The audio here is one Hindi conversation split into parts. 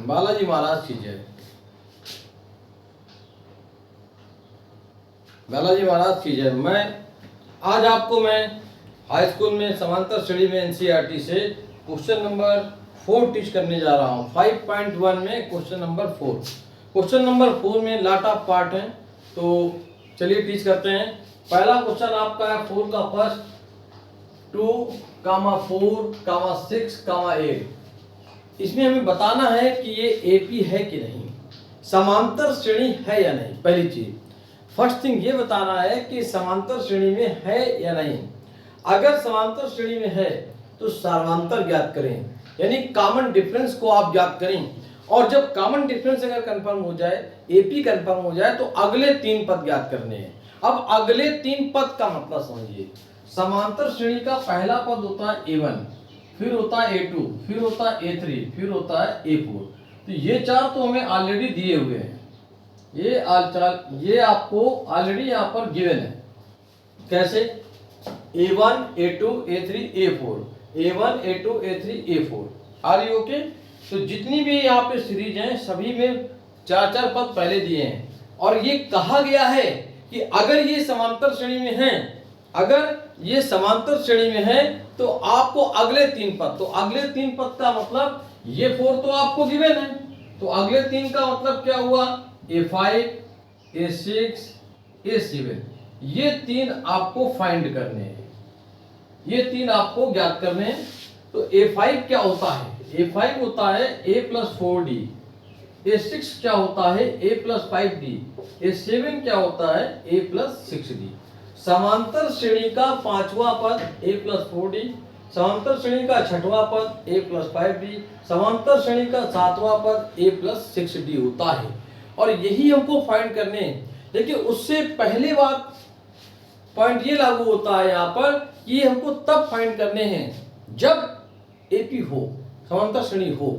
बालाजी महाराज की जय। बालाजी महाराज की जय। आज आपको मैं हाई स्कूल में समांतर श्रेणी में एनसीईआरटी से क्वेश्चन नंबर 4 टीच करने जा रहा हूँ। 5.1 में क्वेश्चन नंबर 4। क्वेश्चन नंबर 4 में लॉट ऑफ पार्ट हैं, तो चलिए टीच करते हैं। पहला क्वेश्चन आपका है 4 का फर्स्ट 2, 4, 6, 8। इसमें हमें बताना है कि ये एपी है कि नहीं, समांतर श्रेणी है या नहीं। पहली चीज फर्स्ट थिंग ये बताना है कि समांतर श्रेणी में है या नहीं। अगर समांतर श्रेणी में है तो सार्वंतर ज्ञात करें, यानी कॉमन डिफरेंस को आप ज्ञात करें। और जब कॉमन डिफरेंस अगर कंफर्म हो जाए, एपी कंफर्म हो जाए, तो अगले 3 पद ज्ञात करने हैं। अब अगले 3 पद का मतलब समझिए। समांतर श्रेणी का पहला पद होता है A1, फिर होता है A2, फिर होता है A3, फिर होता है A4। तो ये 4 तो हमें ऑलरेडी दिए हुए हैं, ये आपको ऑलरेडी यहाँ पर गिवन है। कैसे? A1, A2, A3, A4, A1, A2, A3, A4। Are you okay? तो जितनी भी यहाँ पे सीरीज हैं सभी में 4 पद पहले दिए हैं। और ये कहा गया है कि अगर ये समांतर श्रेणी में हैं, अगर ये समांतर श्रेणी में है तो आपको अगले 3 पद, तो अगले 3 पद का मतलब ये 4 तो आपको गिवन है, तो अगले 3 का मतलब क्या हुआ? A5, A6, A7। ये 3 आपको फाइंड करने हैं, ये 3 आपको ज्ञात करने हैं। तो A5 क्या होता है? A5 होता है A+4D। A6 क्या होता है? A+5D। A7 क्या होता है? A+6D। समांतर श्रेणी का 5वां पद A+4D, समांतर श्रेणी का 6वां पद A+5D, समांतर श्रेणी का 7वां पद A+6D होता है। और यही हमको फाइंड करने हैं। देखिए उससे पहले बात पॉइंट ये लागू होता है यहाँ पर कि ये हमको तब फाइंड करने हैं जब एपी हो, समांतर श्रेणी हो।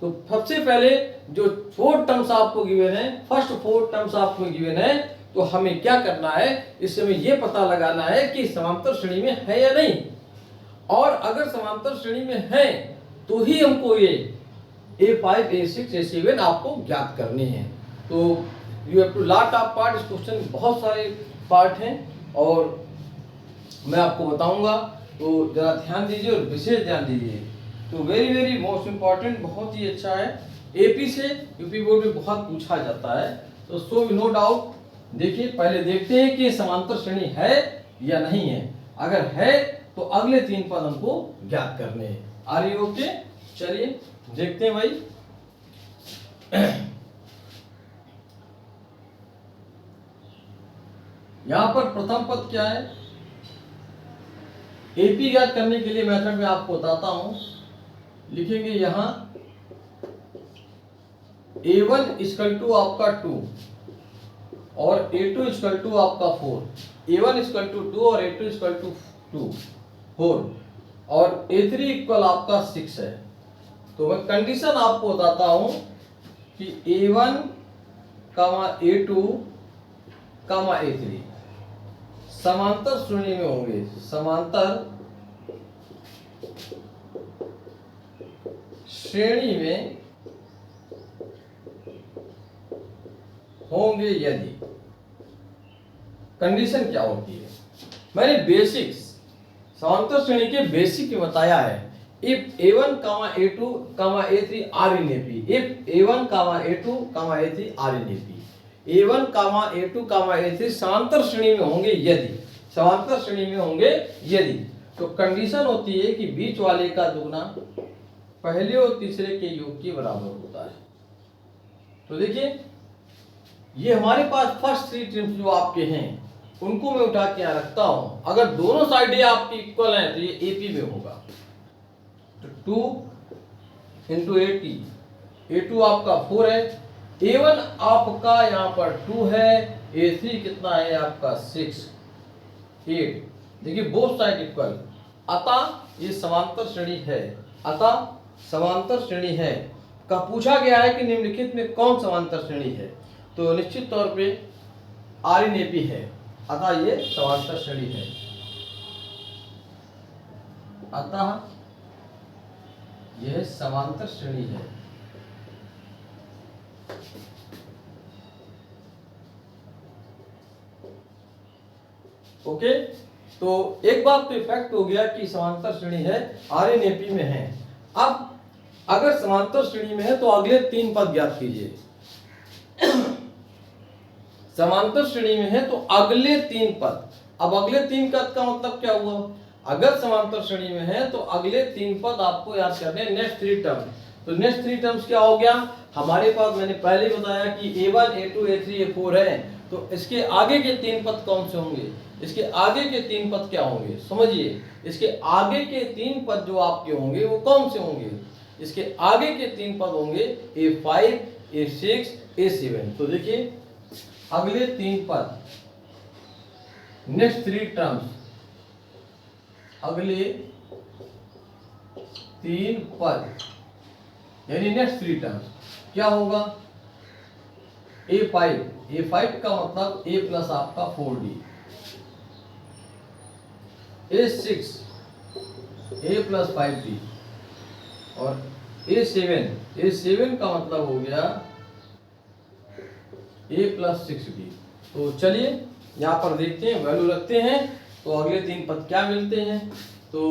तो सबसे पहले जो 4 टर्म्स आपको गिवन है, फर्स्ट 4 टर्म्स आपको गिवन है, तो हमें क्या करना है, इस समय ये पता लगाना है कि समांतर श्रेणी में है या नहीं। और अगर समांतर श्रेणी में है तो ही हमको ये A5, A6, A7 आपको ज्ञात करने हैं। तो you have to lot of part. इस क्वेश्चन में बहुत सारे पार्ट हैं और मैं आपको बताऊंगा, तो जरा ध्यान दीजिए और विशेष ध्यान दीजिए। तो वेरी वेरी मोस्ट इंपॉर्टेंट, बहुत ही अच्छा है। एपी से यूपी बोर्ड में बहुत पूछा जाता है, तो सो नो डाउट। देखिए पहले देखते हैं कि समांतर श्रेणी है या नहीं है। अगर है तो अगले 3 पद हमको ज्ञात करने हैं। Are you okay? चलिए देखते हैं भाई। यहां पर प्रथम पद क्या है? एपी ज्ञात करने के लिए मेथड में आपको बताता हूं। लिखेंगे यहां A1 इक्वल टू आपका 2 और A2 इक्वल टू आपका 4। A1 इक्वल टू 2 और A2 इक्वल टू 4 और A3 इक्वल आपका 6 है। तो मैं कंडीशन आपको बताता हूं कि A1, A2, A3 समांतर श्रेणी में होंगे, समांतर श्रेणी में होंगे यदि। कंडीशन क्या होती है? मैंने बेसिक्स, समांतर श्रेणी के बेसिक में बताया है। If A1, A2, A3 are in AP, if A1, A2, A3 are in AP, A1, A2, A3 समांतर श्रेणी में होंगे यदि, समांतर श्रेणी में होंगे यदि। तो कंडीशन होती है कि बीच वाले का दुगना पहले और तीसरे के योग के बराबर होता है। तो देखिए ये हमारे पास फर्स्ट 3 टर्म्स जो आपके हैं उनको मैं उठा के यहाँ रखता हूं। अगर दोनों साइडें आपकी इक्वल हैं तो ये एपी में होगा। तो 2 इंटू A2, A2 आपका 4 है, A1 आपका यहाँ पर 2 है, A3 कितना है आपका 6, 8। देखिए बोथ साइड इक्वल, अतः ये समांतर श्रेणी है, अतः समांतर श्रेणी है। का पूछा गया है कि निम्नलिखित में कौन समांतर श्रेणी है, तो निश्चित तौर पे आर इन एपी है, अतः ये समांतर श्रेणी है, अतः यह समांतर श्रेणी है। ओके, तो एक बात तो इफेक्ट हो गया कि समांतर श्रेणी है, आरएनएपी में है। अब अगर समांतर श्रेणी में है तो अगले 3 पद ज्ञात कीजिए। समांतर श्रेणी में है तो अगले 3 पद। अब अगले 3 पद का मतलब क्या हुआ? अगर समांतर श्रेणी में है तो अगले 3 पद आपको याद करने, नेक्स्ट 3 टर्म। तो नेक्स्ट 3 टर्म्स क्या हो गया हमारे पास? मैंने पहले ही बताया कि a1 a2 a3 a4 है, तो इसके आगे के 3 पद कौन से होंगे? इसके आगे के 3 पद क्या होंगे समझिए। इसके आगे के 3 पद जो आपके होंगे वो कौन से होंगे? इसके आगे के 3 पद होंगे a5 a6 a7। तो देखिए अगले 3 पद, नेक्स्ट 3 टर्म्स, अगले 3 पद यानी नेक्स्ट 3 टर्म्स क्या होगा? a5 का मतलब a प्लस आपका 4d, a6 a plus 5d और a7 का मतलब हो गया a प्लस 6d। तो चलिए यहाँ पर देखते हैं, वैल्यू रखते हैं तो अगले 3 पद क्या मिलते हैं। तो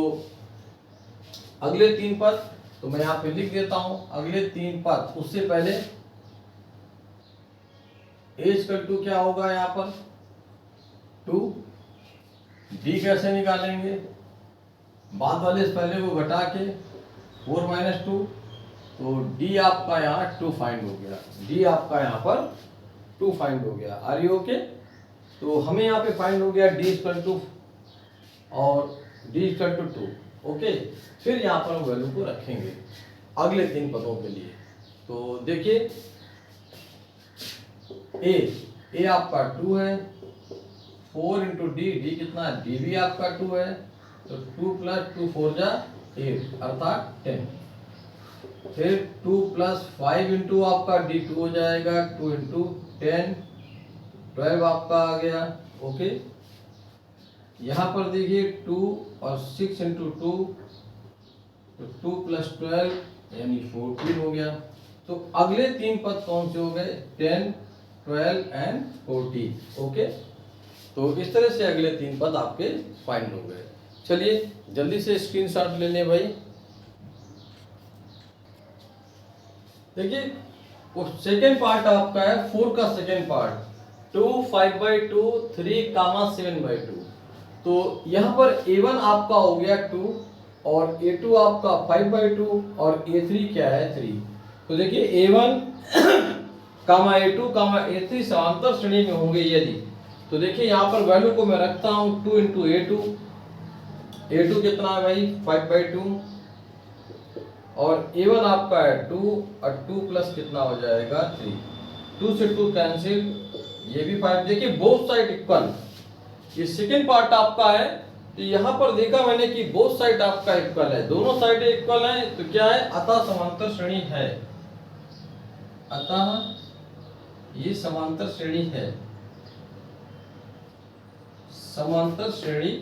अगले 3 पद तो मैं यहाँ पे लिख देता हूं अगले 3 पद। उससे पहले a क्या होगा यहाँ पर 2, d कैसे निकालेंगे? बाद वाले से पहले को घटा के 4 - 2, तो d आपका यहाँ 2 फाइंड हो गया। d आपका यहाँ पर 2 फाइंड हो गया। Are you okay? तो हमें यहाँ पे फाइंड हो गया d और d 2। ओके, फिर यहाँ पर हम वैल्यू को रखेंगे अगले 3 पदों के लिए। तो देखिए a आपका 2 है, 4 × d कितना है? d भी आपका 2 है, तो 2 + 2 4 जा 8 अर्थात 10। फिर 2 + 5 × आपका d2 हो जाएगा, 2 × 10 12 आपका आ गया। ओके, यहाँ पर देखिए 2 और 6 × 2 तो 2 + 12 यानी 14 हो गया। तो अगले 3 पद कौन से हो गए? 10 12 एंड 14। ओके, तो इस तरह से अगले 3 पद आपके फाइंड हो गए। चलिए जल्दी से स्क्रीनशॉट ले लें भाई। देखिए सेकेंड पार्ट आपका है 4 का सेकेंड पार्ट, 2 5/2 3, 7/2। तो यहाँ पर a1 आपका हो गया 2 और a2 आपका 5/2 और a3 क्या है 3। तो देखिए a1 a2 a3 समांतर श्रेणी में होंगे यदि, तो देखिए यहाँ पर वैल्यू को मैं रखता हूँ 2 × a2 कितना है भाई 5/2 और a1 आपका है 2 और 2 प्लस कितना हो जाएगा 3, 2 से 2 कैंसिल, ये भी 5। देखिए बोथ साइड इक्वल, ये सेकेंड पार्ट आपका है। तो यहाँ पर देखा मैंने कि बोथ साइड आपका इक्वल है, दोनों साइड इक्वल है, तो क्या है? अतः समांतर श्रेणी है। अतः ये समांतर श्रेणी है, समांतर श्रेणी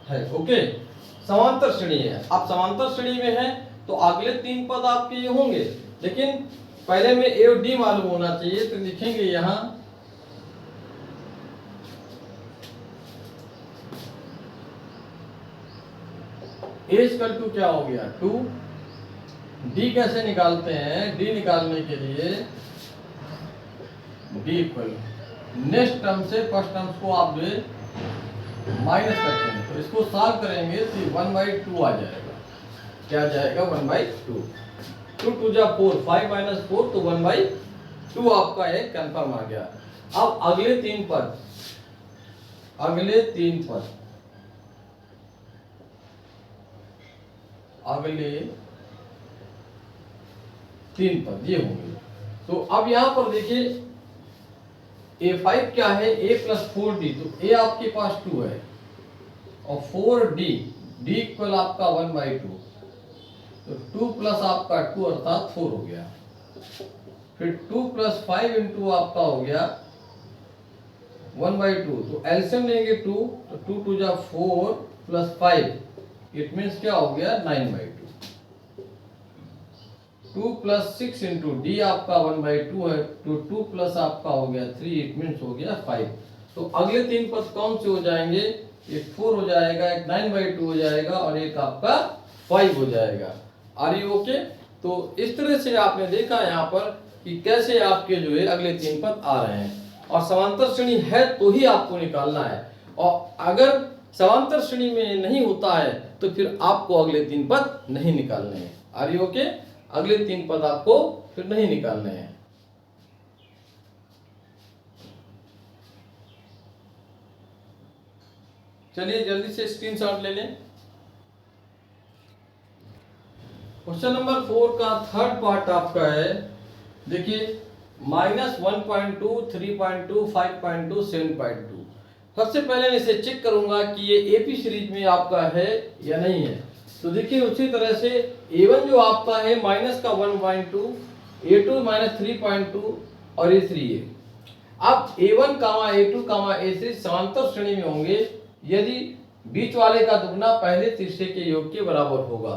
है। ओके, समांतर श्रेणी है। आप समांतर श्रेणी में है तो अगले 3 पद आपके ये होंगे, लेकिन पहले में ए और डी मालूम होना चाहिए। तो लिखेंगे यहां ए = क्या हो गया 2। डी कैसे निकालते हैं? डी निकालने के लिए डी इक्वल नेक्स्ट टर्म से फर्स्ट टर्म्स को आप जो माइनस करते हैं, तो इसको सॉल्व करेंगे तो 1/2 आ जाएगा। क्या आ जाएगा? 1/2। 2 × 2 = 4, 5 - 4 तो 1/2 आपका एक कंफर्म आ गया। अब अगले 3 पद, अगले 3 पद, अगले 3 पद ये होंगे। तो अब यहां पर देखिए a5 क्या है? a + 4d, तो a आपके पास 2 है और 4d, d इक्वल आपका 1/2, तो 2 प्लस आपका 2 अर्थात 4 हो गया। फिर 2 + 5 × आपका हो गया 1/2, तो एलसीएम लेंगे 2, तो 2 × 2 = 4 + 5, इट मीन्स क्या हो गया 9/2। 2 प्लस 6 इंटू डी आपका 1/2 है, तो 2 प्लस आपका हो गया 3, इट मीन्स हो गया 5। तो अगले 3 पद कौन से हो जाएंगे? एक 4 हो जाएगा, एक 9/2 हो जाएगा और एक आपका 5 हो जाएगा। Are you okay? तो इस तरह से आपने देखा यहाँ पर कि कैसे आपके जो है अगले 3 पद आ रहे हैं, और समांतर श्रेणी है तो ही आपको निकालना है, और अगर समांतर श्रेणी में नहीं होता है तो फिर आपको अगले 3 पद नहीं निकालने हैं। Are you okay? अगले 3 पद आपको फिर नहीं निकालने हैं। चलिए जल्दी से स्क्रीनशॉट ले लें। क्वेश्चन नंबर 4 का थर्ड पार्ट आपका है, देखिए -1.2, 3.2, 5.2, 7.2। सबसे पहले मैं इसे चेक करूंगा कि ये एपी सीरीज में आपका है या नहीं है। तो देखिए उसी तरह से A1 जो आपका है माइनस का 1.2, A2 -3.2 और A3 है। अब A1, A2, A3 समांतर श्रेणी में होंगे यदि बीच वाले का दुगना पहले तीसरे के योग के बराबर होगा।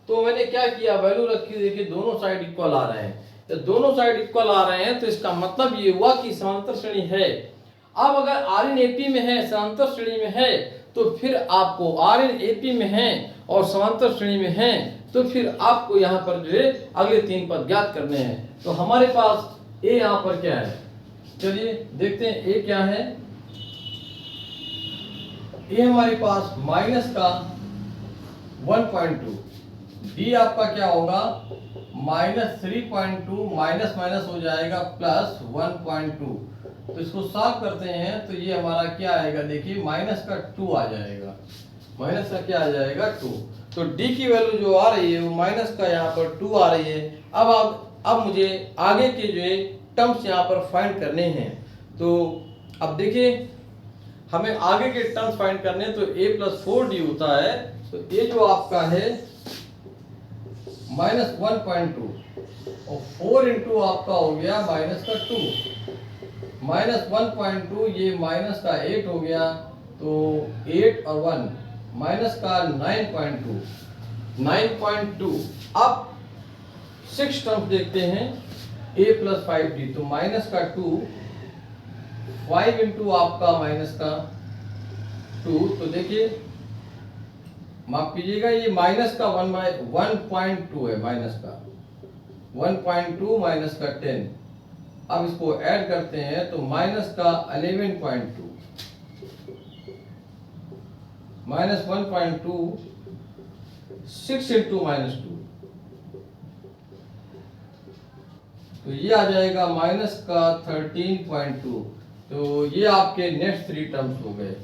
तो मैंने क्या किया, वैल्यू रखी, देखिए दोनों साइड इक्वल आ रहे हैं। तो दोनों साइड इक्वल आ रहे हैं तो इसका मतलब ये हुआ कि समांतर श्रेणी है। अब अगर आर इन एपी में है, समांतर श्रेणी में है, तो फिर आपको आर इन एपी में है और समांतर श्रेणी में है, तो फिर आपको यहाँ पर जो है अगले 3 पद ज्ञात करने हैं। तो हमारे पास ए यहाँ पर क्या है, चलिए देखते हैं ए क्या है। ए हमारे पास माइनस का 1.2, डी आपका क्या होगा -3.2, माइनस माइनस हो जाएगा प्लस 1.2। तो इसको सॉल्व करते हैं तो ये हमारा क्या आएगा, देखिए माइनस का 2 आ जाएगा, माइनस का क्या आ जाएगा 2। तो डी की वैल्यू जो आ रही है वो माइनस का यहाँ पर 2 आ रही है। अब मुझे आगे के जो है टर्म्स यहाँ पर फाइंड करने हैं। तो अब देखिए हमें आगे के टर्म्स फाइंड करने हैं, तो a + 4d होता है। तो ये जो आपका है -1.2 और 4 इंटू आपका हो गया माइनस का 2, -1.2 ये माइनस का 8 हो गया, तो 8 और 1 माइनस का 9.2। अब 6 टर्म्स देखते हैं, a + 5d, तो माइनस का 2, 5 इंटू आपका माइनस का 2, तो देखिए माफ कीजिएगा ये माइनस का 1.2 है, माइनस का 1.2 माइनस का 10। अब इसको ऐड करते हैं तो माइनस का 11.2 माइनस 1.2, 6 इंटू -2, तो ये आ जाएगा माइनस का 13.2। तो ये आपके नेक्स्ट 3 टर्म्स हो गए,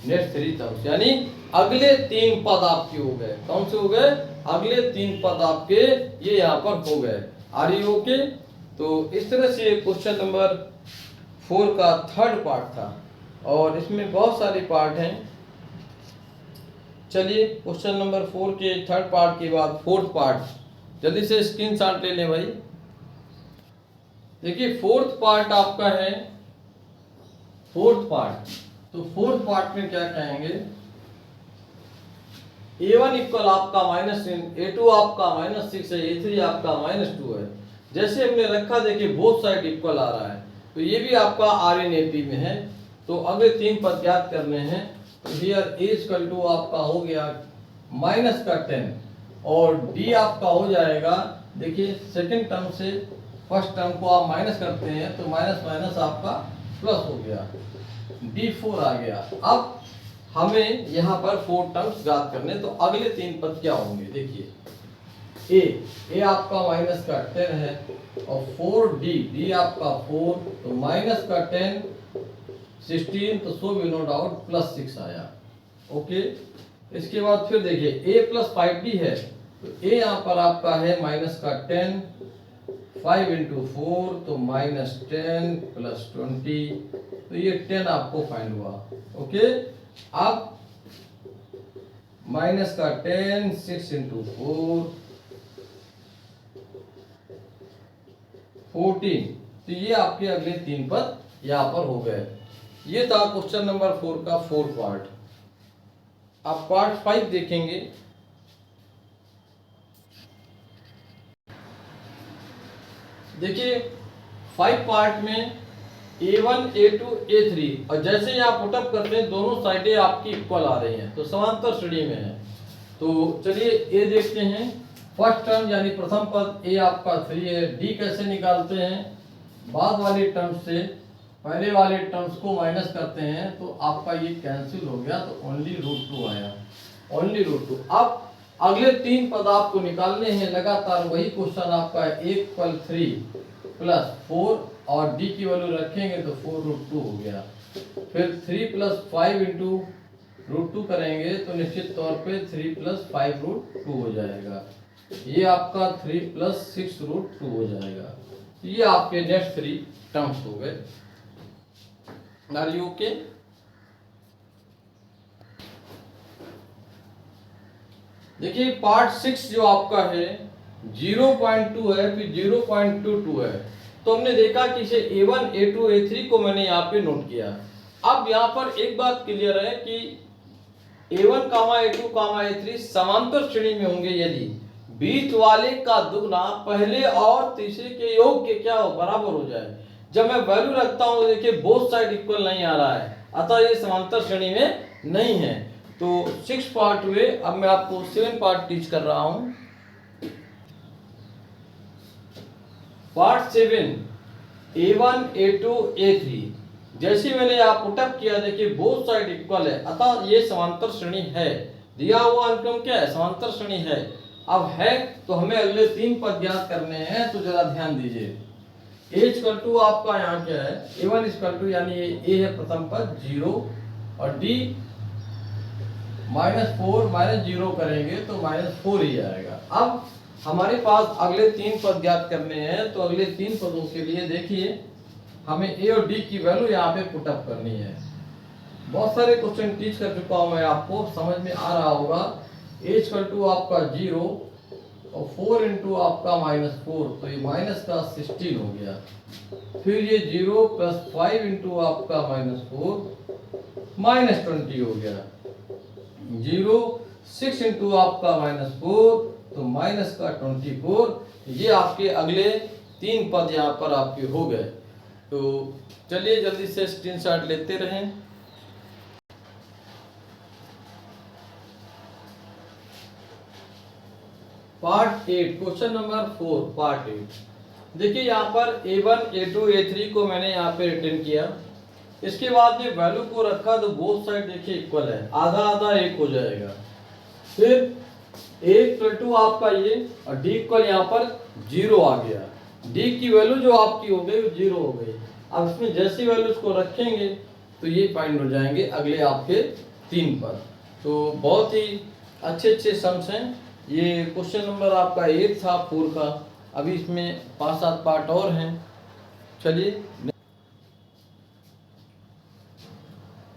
नेक्स्ट 3 टर्म्स, यानी अगले 3 पद आपके हो गए। कौन से हो गए? अगले 3 पद आपके ये यहाँ पर हो गए। Are you okay? तो इस तरह से क्वेश्चन नंबर 4 का थर्ड पार्ट था, और इसमें बहुत सारे पार्ट हैं। चलिए क्वेश्चन नंबर 4 के थर्ड पार्ट के बाद फोर्थ पार्ट जल्दी से स्क्रीनशॉट ले लें भाई। देखिए फोर्थ पार्ट आपका है, फोर्थ पार्ट, तो फोर्थ पार्ट में क्या कहेंगे, A1 इक्वल आपका -3, A2 आपका -6 है, A3 आपका -2 है। जैसे हमने रखा, देखिए बोथ साइड इक्वल आ रहा है, तो ये भी आपका RNAP में है। तो अगले 3 पद ज्ञात करने हैं। तो हियर A = आपका हो गया माइनस का 10 और D आपका हो जाएगा, देखिए सेकंड टर्म से फर्स्ट टर्म को आप माइनस करते हैं तो माइनस माइनस आपका प्लस हो गया, D4 आ गया। अब हमें यहाँ पर 4 टर्म्स ज्ञात करने, तो अगले 3 पद क्या होंगे, देखिए A आपका माइनस का 10 है और 4D आपका 4, तो माइनस का 10, 16, तो सो भी नो डाउट +6 आया। ओके, इसके बाद फिर देखिए A + 5D है, तो A यहाँ पर आपका है माइनस का 10, 5 इंटू 4, तो -10 + 20, तो ये 10 आपको फाइंड हुआ। ओके, अब माइनस का 10, 6 इंटू 4, 14, तो ये आपके अगले 3 पद यहाँ पर हो गए। ये था क्वेश्चन नंबर 4 का फोर्थ पार्ट। अब पार्ट 5 देखेंगे। देखिए 5 पार्ट में A1, A2, A3 और जैसे ही आप पुटअप करते हैं दोनों साइडें आपकी इक्वल आ रही हैं, तो समांतर श्रेणी में है। तो चलिए ए देखते हैं। फर्स्ट टर्म यानी प्रथम पद ए आपका 3 है। डी कैसे निकालते हैं? बाद वाली टर्म से पहले वाले टर्म्स को माइनस करते हैं तो आपका ये कैंसिल हो गया, तो ओनली √2 आया, ओनली √2। अब अगले 3 पद आपको निकालने हैं लगातार, वही क्वेश्चन आपका है। 1 पल 3 प्लस 4 और डी की वैल्यू रखेंगे तो 4√2 हो गया। फिर 3 प्लस 5 इंटू √2 करेंगे तो निश्चित तौर पे 3 प्लस 5√2 हो जाएगा। ये आपका 3 प्लस 6√2 हो जाएगा। ये आपके नेक्स्ट 3 टर्म्स हो गए। Are you okay? देखिए पार्ट 6 जो आपका है 0.2 है, फिर 0.22 है। तो हमने देखा कि इसे A1, A2, A3 को मैंने यहाँ पे नोट किया। अब यहाँ पर एक बात क्लियर है कि A1, A2, A3 समांतर श्रेणी में होंगे यदि बीच वाले का दुगना पहले और तीसरे के योग के क्या हो, बराबर हो जाए। जब मैं वैल्यू रखता हूँ तो देखिए बोथ साइड इक्वल नहीं आ रहा है, अतः ये समांतर श्रेणी में नहीं है। तो 6 पार्ट हुए। अब मैं आपको 7 पार्ट टीच कर रहा हूं। पार्ट 7 A1, A2, A3 जैसे मैंने आप पुटअप किया, देखिए बोथ साइड इक्वल है, अतः ये समांतर श्रेणी है। दिया हुआ अनुक्रम क्या है? समांतर श्रेणी है। अब है तो हमें अगले 3 पद ज्ञात करने हैं, तो जरा ध्यान दीजिए। A आपका यहाँ क्या है? A1 यानी A है प्रथम पद 0 और D -4 -0 करेंगे तो -4 ही आएगा। अब हमारे पास अगले 3 पद ज्ञात करने हैं, तो अगले 3 पदों के लिए देखिए हमें A और D की वैल्यू यहाँ पे पुटअप करनी है। बहुत सारे क्वेश्चन टीच कर चुका हूँ मैं, आपको समझ में आ रहा होगा। A आपका 0 और 4 इंटू आपका -4, तो ये माइनस का 16 हो गया। फिर ये 0 प्लस 5 इंटू आपका -4 -20 हो गया। 0 6 इंटू आपका -4 तो माइनस का 24। ये आपके अगले 3 पद यहाँ पर आपके हो गए। तो चलिए जल्दी से स्क्रीनशॉट लेते रहें। Part 8 question number 4 part 8। देखिए यहाँ पर A1, A2, A3 को मैंने यहाँ पे रिटर्न किया। इसके बाद में वैल्यू को रखा तो बोथ साइड देखिए इक्वल है, आधा आधा 1 हो जाएगा। फिर A आपका ये और D इक्वल यहाँ पर 0 आ गया। D की वैल्यू जो आपकी हो गई वो 0 हो गई। अब इसमें जैसी वैल्यूज को रखेंगे तो ये फाइंड हो जाएंगे अगले आपके 3 पद। तो बहुत ही अच्छे सम्स हैं। ये क्वेश्चन नंबर आपका 8 था 4 का। अभी इसमें 5-7 पार्ट और हैं। चलिए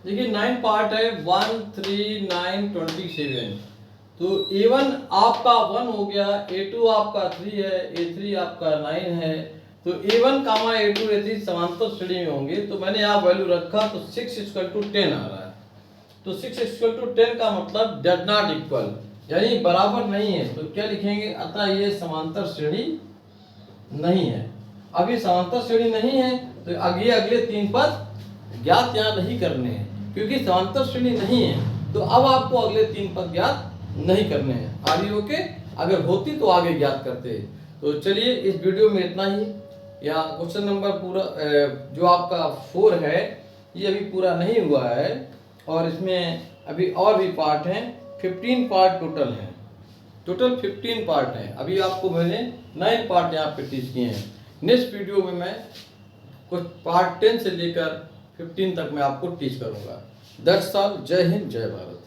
देखिए 9 पार्ट है 1, 3, 9, 27। तो A1 आपका 1 हो गया, A2 आपका 3 है, A3 आपका 9 है। तो A1, A2, A3 समांतर श्रेणी में होंगे। तो मैंने यहाँ वैल्यू रखा तो 6 = 10 आ रहा है। तो 6 = 10 का मतलब डज नॉट इक्वल, यानी बराबर नहीं है। तो क्या लिखेंगे? अतः ये समांतर श्रेणी नहीं है। अभी समांतर श्रेणी नहीं है तो अगले 3 पद ज्ञात यहाँ नहीं करने हैं, क्योंकि समांतर श्रेणी नहीं है। तो अब आपको अगले 3 पद ज्ञात नहीं करने हैं। Are you okay? अगर होती तो आगे ज्ञात करते। तो चलिए इस वीडियो में इतना ही। या क्वेश्चन नंबर पूरा जो आपका 4 है ये अभी पूरा नहीं हुआ है, और इसमें अभी और भी पार्ट हैं। 15 पार्ट टोटल हैं। टोटल 15 पार्ट हैं। अभी आपको मैंने 9 पार्ट यहाँ पे टीच किए हैं। नेक्स्ट वीडियो में मैं कुछ पार्ट 10 से लेकर 15 तक मैं आपको टीच करूँगा। That's all. जय हिंद, जय भारत।